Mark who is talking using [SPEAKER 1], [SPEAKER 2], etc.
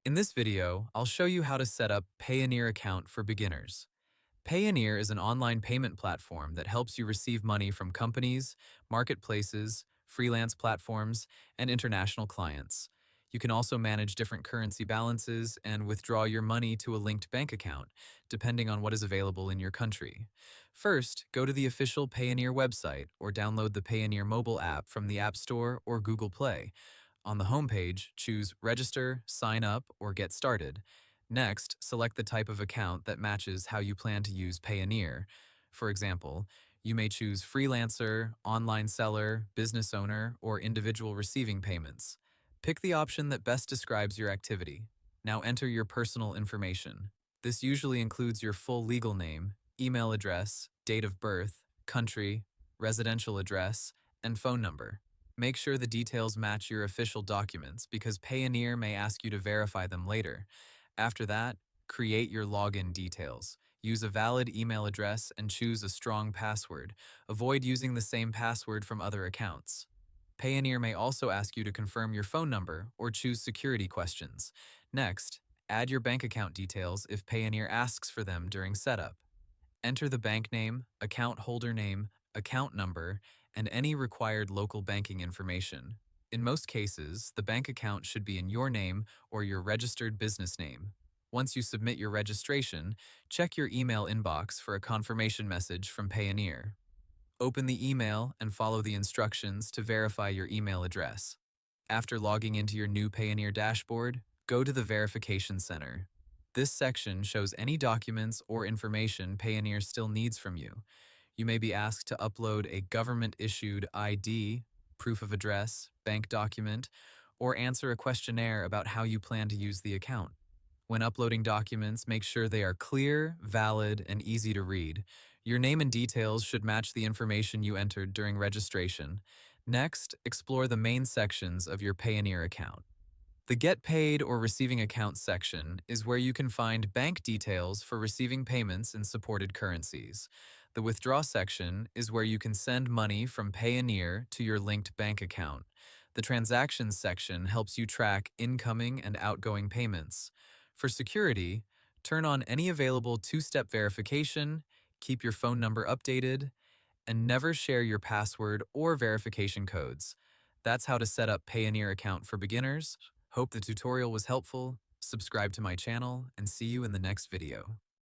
[SPEAKER 1] In this video, I'll show you how to set up Payoneer account for beginners. Payoneer is an online payment platform that helps you receive money from companies, marketplaces, freelance platforms, and international clients. You can also manage different currency balances and withdraw your money to a linked bank account, depending on what is available in your country. First, go to the official Payoneer website or download the Payoneer mobile app from the App Store or Google Play. On the homepage, choose Register, Sign Up, or Get Started. Next, select the type of account that matches how you plan to use Payoneer. For example, you may choose freelancer, online seller, business owner, or individual receiving payments. Pick the option that best describes your activity. Now enter your personal information. This usually includes your full legal name, email address, date of birth, country, residential address, and phone number. Make sure the details match your official documents because Payoneer may ask you to verify them later. After that, create your login details. Use a valid email address and choose a strong password. Avoid using the same password from other accounts. Payoneer may also ask you to confirm your phone number or choose security questions. Next, add your bank account details if Payoneer asks for them during setup. Enter the bank name, account holder name, account number, and any required local banking information. In most cases, the bank account should be in your name or your registered business name. Once you submit your registration, check your email inbox for a confirmation message from Payoneer. Open the email and follow the instructions to verify your email address. After logging into your new Payoneer dashboard, go to the Verification Center. This section shows any documents or information Payoneer still needs from you. You may be asked to upload a government-issued ID, proof of address, bank document, or answer a questionnaire about how you plan to use the account. When uploading documents, make sure they are clear, valid, and easy to read. Your name and details should match the information you entered during registration. Next, explore the main sections of your Payoneer account. The Get Paid or Receiving Accounts section is where you can find bank details for receiving payments in supported currencies. The Withdraw section is where you can send money from Payoneer to your linked bank account. The Transactions section helps you track incoming and outgoing payments. For security, turn on any available two-step verification, keep your phone number updated, and never share your password or verification codes. That's how to set up Payoneer account for beginners. Hope the tutorial was helpful. Subscribe to my channel and see you in the next video.